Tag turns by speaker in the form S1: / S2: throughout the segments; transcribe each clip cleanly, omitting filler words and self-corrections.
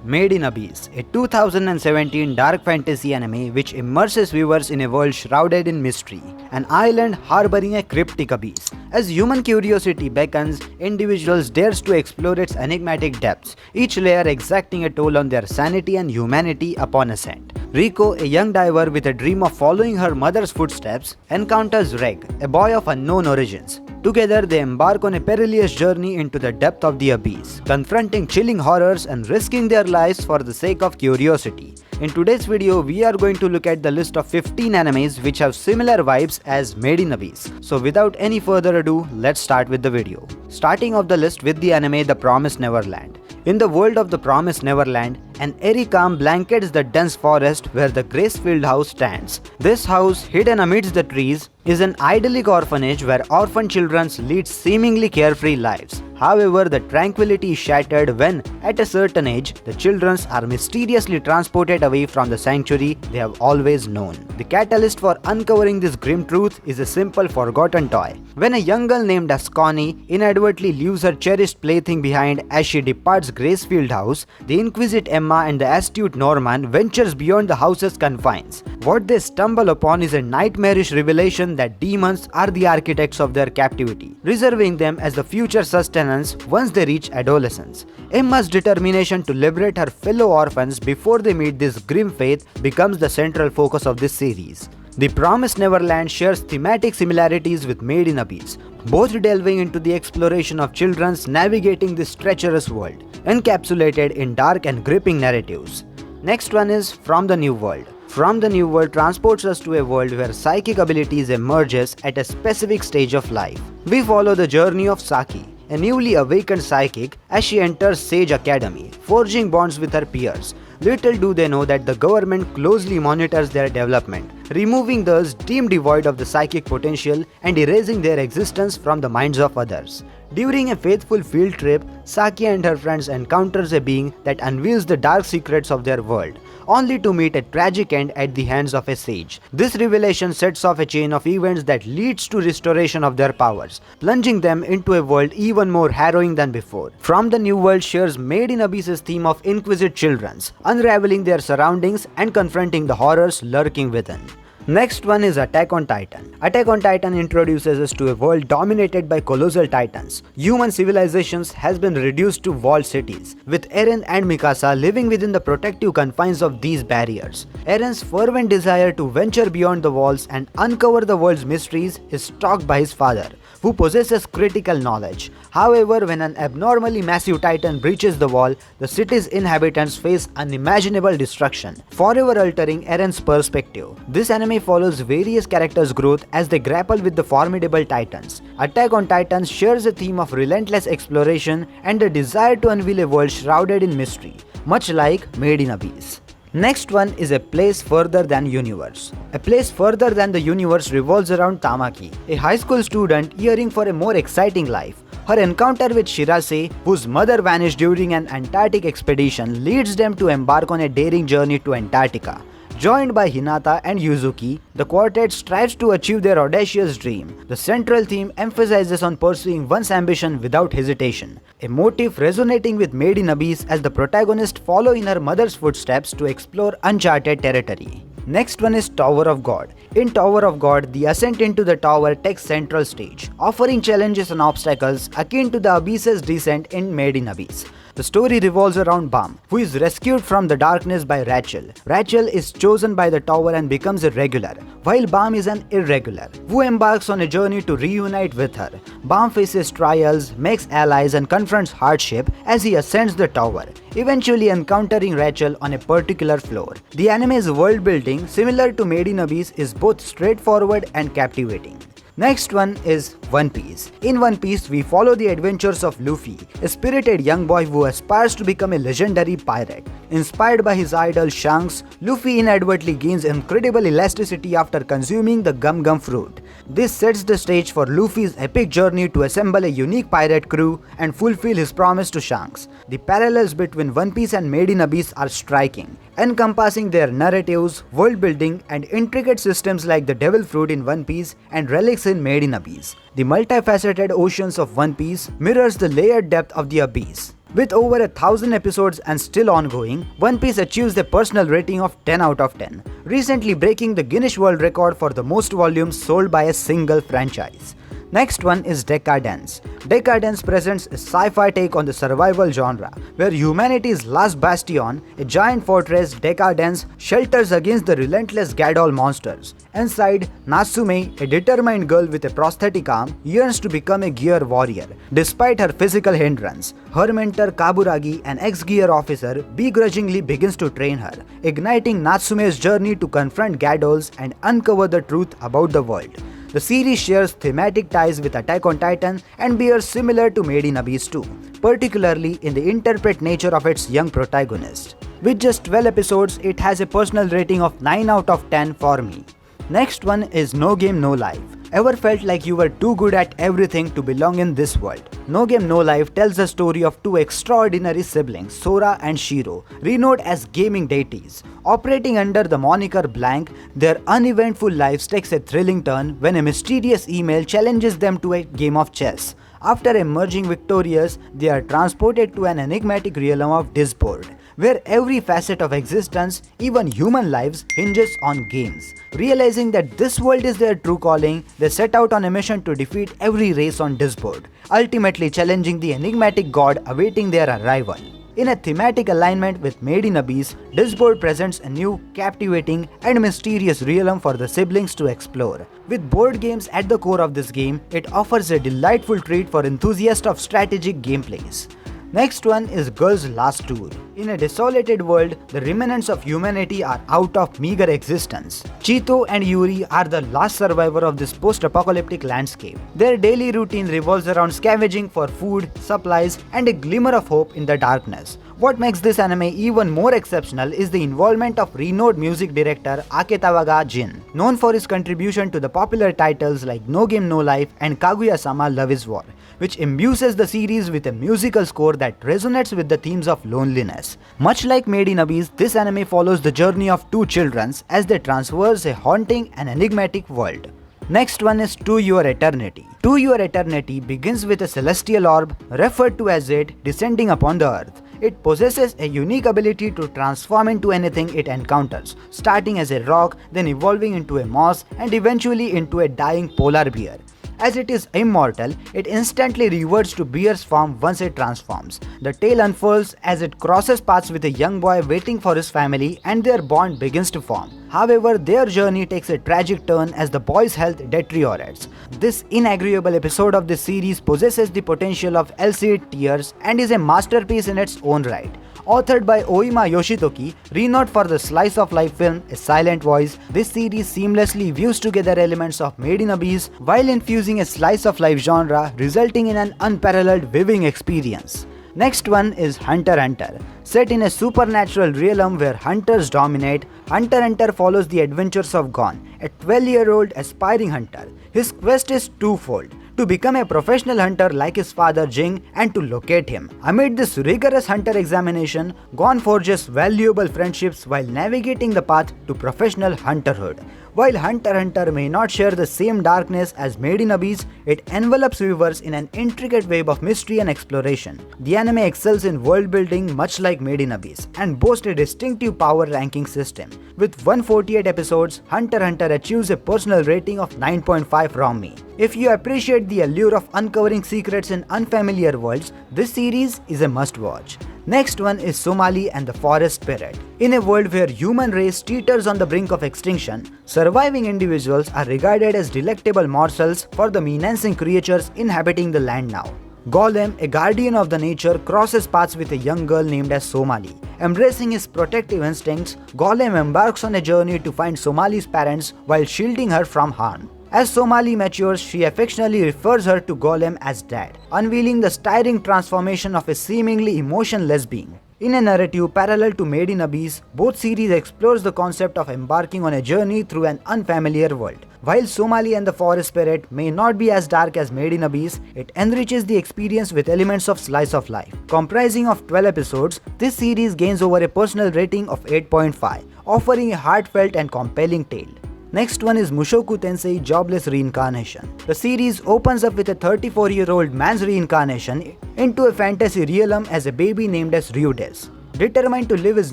S1: Made in Abyss, a 2017 dark fantasy anime which immerses viewers in a world shrouded in mystery, an island harboring a cryptic abyss. As human curiosity beckons, individuals dare to explore its enigmatic depths, each layer exacting a toll on their sanity and humanity upon ascent. Rico, a young diver with a dream of following her mother's footsteps, encounters Reg, a boy of unknown origins. Together, they embark on a perilous journey into the depth of the abyss, confronting chilling horrors and risking their lives for the sake of curiosity. In today's video, we are going to look at the list of 15 animes which have similar vibes as Made in Abyss. So without any further ado, let's start with the video. Starting off the list with the anime The Promise Neverland. In the world of The Promise Neverland, an eerie calm blankets the dense forest where the Gracefield house stands. This house, hidden amidst the trees, is an idyllic orphanage where orphan children lead seemingly carefree lives. However, the tranquility is shattered when, at a certain age, the children are mysteriously transported away from the sanctuary they have always known. The catalyst for uncovering this grim truth is a simple forgotten toy. When a young girl named Asconi inadvertently leaves her cherished plaything behind as she departs Gracefield house, the inquisitive Emma and the astute Norman ventures beyond the house's confines. What they stumble upon is a nightmarish revelation that demons are the architects of their captivity, reserving them as the future sustenance once they reach adolescence. Emma's determination to liberate her fellow orphans before they meet this grim fate becomes the central focus of this series. The Promise Neverland shares thematic similarities with Made in Abyss, both delving into the exploration of children's navigating this treacherous world, encapsulated in dark and gripping narratives. Next one is From the New World. From the New World transports us to a world where psychic abilities emerges at a specific stage of life. We follow the journey of Saki, a newly awakened psychic, as she enters Sage Academy, forging bonds with her peers. Little do they know that the government closely monitors their development, removing those deemed devoid of the psychic potential and erasing their existence from the minds of others. During a faithful field trip, Saki and her friends encounters a being that unveils the dark secrets of their world, only to meet a tragic end at the hands of a sage. This revelation sets off a chain of events that leads to restoration of their powers, plunging them into a world even more harrowing than before. From the New World shares Made in Abyss's theme of inquisitive children, unraveling their surroundings and confronting the horrors lurking within. Next one is Attack on Titan. Attack on Titan introduces us to a world dominated by colossal titans. Human civilizations has been reduced to walled cities, with Eren and Mikasa living within the protective confines of these barriers. Eren's fervent desire to venture beyond the walls and uncover the world's mysteries is stalked by his father, who possesses critical knowledge. However, when an abnormally massive titan breaches the wall, the city's inhabitants face unimaginable destruction, forever altering Eren's perspective. This anime follows various characters' growth as they grapple with the formidable titans. Attack on Titans shares a theme of relentless exploration and the desire to unveil a world shrouded in mystery, much like Made in Abyss. Next one is A Place Further Than Universe. A Place Further Than the Universe revolves around Tamaki, a high school student yearning for a more exciting life. Her encounter with Shirase, whose mother vanished during an Antarctic expedition, leads them to embark on a daring journey to Antarctica. Joined by Hinata and Yuzuki, the quartet strives to achieve their audacious dream. The central theme emphasizes on pursuing one's ambition without hesitation, a motif resonating with Made in Abyss as the protagonist follow in her mother's footsteps to explore uncharted territory. Next one is Tower of God. In Tower of God, the ascent into the tower takes central stage, offering challenges and obstacles akin to the Abyss's descent in Made in Abyss. The story revolves around Bam, who is rescued from the darkness by Rachel. Rachel is chosen by the tower and becomes a regular, while Bam is an irregular, who embarks on a journey to reunite with her. Bam faces trials, makes allies and confronts hardship as he ascends the tower, eventually encountering Rachel on a particular floor. The anime's world building, similar to Made in Abyss, is both straightforward and captivating. Next one is One Piece. In One Piece, we follow the adventures of Luffy, a spirited young boy who aspires to become a legendary pirate. Inspired by his idol Shanks, Luffy inadvertently gains incredible elasticity after consuming the Gum Gum fruit. This sets the stage for Luffy's epic journey to assemble a unique pirate crew and fulfill his promise to Shanks. The parallels between One Piece and Made in Abyss are striking, encompassing their narratives, world building, and intricate systems like the Devil Fruit in One Piece and relics in Made in Abyss. The multifaceted oceans of One Piece mirrors the layered depth of the Abyss. With over 1,000 episodes and still ongoing, One Piece achieves a personal rating of 10 out of 10, recently breaking the Guinness World Record for the most volumes sold by a single franchise. Next one is Deca Dance. Deca Dance presents a sci-fi take on the survival genre, where humanity's last bastion, a giant fortress, Deca Dance, shelters against the relentless Gadol monsters. Inside, Natsume, a determined girl with a prosthetic arm, yearns to become a gear warrior. Despite her physical hindrance, her mentor Kaburagi, an ex-gear officer, begrudgingly begins to train her, igniting Natsume's journey to confront Gadols and uncover the truth about the world. The series shares thematic ties with Attack on Titan and bears similar to Made in Abyss too, particularly in the interpret nature of its young protagonist. With just 12 episodes, it has a personal rating of 9 out of 10 for me. Next one is No Game No Life. Ever felt like you were too good at everything to belong in this world? No Game No Life tells the story of two extraordinary siblings, Sora and Shiro, renowned as gaming deities. Operating under the moniker Blank, their uneventful lives takes a thrilling turn when a mysterious email challenges them to a game of chess. After emerging victorious, they are transported to an enigmatic realm of Discord, where every facet of existence, even human lives, hinges on games. Realizing that this world is their true calling, they set out on a mission to defeat every race on Discord, ultimately challenging the enigmatic god awaiting their arrival. In a thematic alignment with Made in Abyss, Discord presents a new, captivating, and mysterious realm for the siblings to explore. With board games at the core of this game, it offers a delightful treat for enthusiasts of strategic gameplays. Next one is Girl's Last Tour. In a desolated world, the remnants of humanity are out of meager existence. Chito and Yuri are the last survivor of this post-apocalyptic landscape. Their daily routine revolves around scavenging for food, supplies, and a glimmer of hope in the darkness. What makes this anime even more exceptional is the involvement of renowned music director Aketawaga Jin, known for his contribution to the popular titles like No Game No Life and Kaguya-sama Love is War, which imbues the series with a musical score that resonates with the themes of loneliness. Much like Made in Abyss, this anime follows the journey of two children as they traverse a haunting and enigmatic world. Next one is To Your Eternity. To Your Eternity begins with a celestial orb, referred to as it, descending upon the earth. It possesses a unique ability to transform into anything it encounters, starting as a rock, then evolving into a moss, and eventually into a dying polar bear. As it is immortal, it instantly reverts to bear's form once it transforms. The tale unfolds as it crosses paths with a young boy waiting for his family, and their bond begins to form. However, their journey takes a tragic turn as the boy's health deteriorates. This inagreeable episode of this series possesses the potential of LCD tears and is a masterpiece in its own right. Authored by Oima Yoshitoki, renowned for the slice of life film A Silent Voice, this series seamlessly views together elements of Made in Abyss while infusing a slice of life genre, resulting in an unparalleled viewing experience. Next one is Hunter x Hunter. Set in a supernatural realm where hunters dominate, Hunter x Hunter follows the adventures of Gon, a 12-year-old aspiring hunter. His quest is twofold: to become a professional hunter like his father Jing and to locate him. Amid this rigorous hunter examination, Gon forges valuable friendships while navigating the path to professional hunterhood. While Hunter x Hunter may not share the same darkness as Made in Abyss, it envelops viewers in an intricate web of mystery and exploration. The anime excels in world building much like Made in Abyss and boasts a distinctive power ranking system. With 148 episodes, Hunter x Hunter achieves a personal rating of 9.5 from me. If you appreciate the allure of uncovering secrets in unfamiliar worlds, this series is a must-watch. Next one is Somali and the Forest Spirit. In a world where human race teeters on the brink of extinction, surviving individuals are regarded as delectable morsels for the menacing creatures inhabiting the land now. Golem, a guardian of the nature, crosses paths with a young girl named as Somali. Embracing his protective instincts, Golem embarks on a journey to find Somali's parents while shielding her from harm. As Somali matures, she affectionately refers her to Golem as Dad, unveiling the stirring transformation of a seemingly emotionless being. In a narrative parallel to Made in Abyss, both series explores the concept of embarking on a journey through an unfamiliar world. While Somali and the Forest Spirit may not be as dark as Made in Abyss, it enriches the experience with elements of slice of life. Comprising of 12 episodes, this series gains over a personal rating of 8.5, offering a heartfelt and compelling tale. Next one is Mushoku Tensei Jobless Reincarnation. The series opens up with a 34-year-old man's reincarnation into a fantasy realm as a baby named as Ryudes. Determined to live his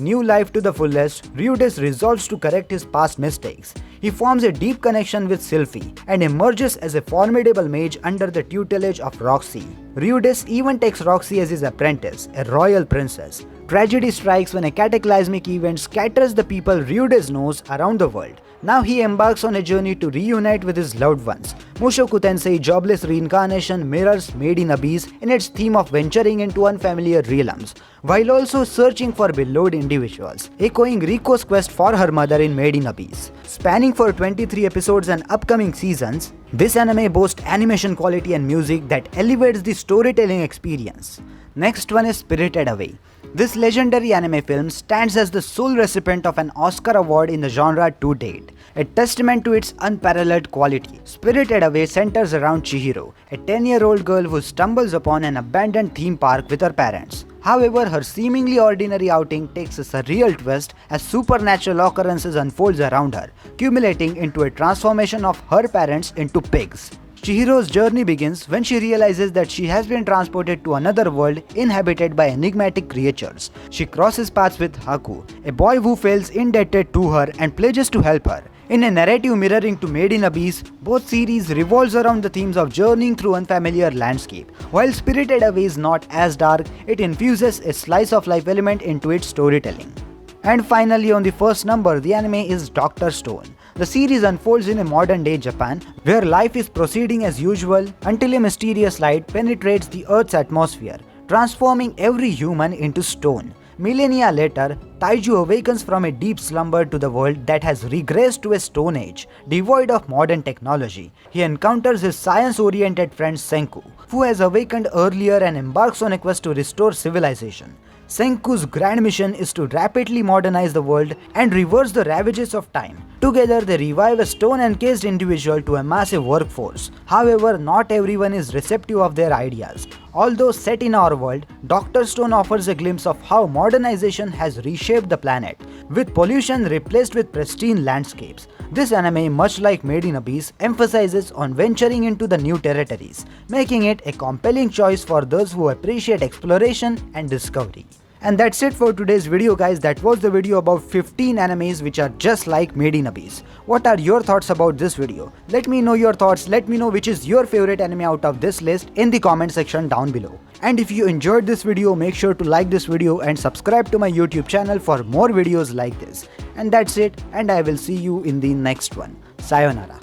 S1: new life to the fullest, Ryudes resolves to correct his past mistakes. He forms a deep connection with Sylphie and emerges as a formidable mage under the tutelage of Roxy. Ryudes even takes Roxy as his apprentice, a royal princess. Tragedy strikes when a cataclysmic event scatters the people Ryudes knows around the world. Now he embarks on a journey to reunite with his loved ones. Mushoku Tensei Jobless Reincarnation mirrors Made in Abyss in its theme of venturing into unfamiliar realms, while also searching for beloved individuals, echoing Riko's quest for her mother in Made in Abyss. Spanning for 23 episodes and upcoming seasons, this anime boasts animation quality and music that elevates the storytelling experience. Next one is Spirited Away. This legendary anime film stands as the sole recipient of an Oscar award in the genre to date, a testament to its unparalleled quality. Spirited Away centers around Chihiro, a 10-year-old girl who stumbles upon an abandoned theme park with her parents. However, her seemingly ordinary outing takes a surreal twist as supernatural occurrences unfolds around her, culminating into a transformation of her parents into pigs. Chihiro's journey begins when she realizes that she has been transported to another world inhabited by enigmatic creatures. She crosses paths with Haku, a boy who feels indebted to her and pledges to help her. In a narrative mirroring to Made in Abyss, both series revolves around the themes of journeying through unfamiliar landscape. While Spirited Away is not as dark, it infuses a slice of life element into its storytelling. And finally, on the first number, the anime is Dr. Stone. The series unfolds in a modern-day Japan, where life is proceeding as usual until a mysterious light penetrates the Earth's atmosphere, transforming every human into stone. Millennia later, Taiju awakens from a deep slumber to the world that has regressed to a stone age, devoid of modern technology. He encounters his science-oriented friend Senku, who has awakened earlier and embarks on a quest to restore civilization. Senku's grand mission is to rapidly modernize the world and reverse the ravages of time. Together, they revive a stone-encased individual to a massive workforce. However, not everyone is receptive of their ideas. Although set in our world, Dr. Stone offers a glimpse of how modernization has reshaped the planet, with pollution replaced with pristine landscapes. This anime, much like Made in Abyss, emphasizes on venturing into the new territories, making it a compelling choice for those who appreciate exploration and discovery. And that's it for today's video, guys. That was the video about 15 animes which are just like Made in Abyss. What are your thoughts about this video? Let me know your thoughts. Let me know which is your favorite anime out of this list in the comment section down below. And if you enjoyed this video, make sure to like this video and subscribe to my YouTube channel for more videos like this. And that's it, and I will see you in the next one. Sayonara.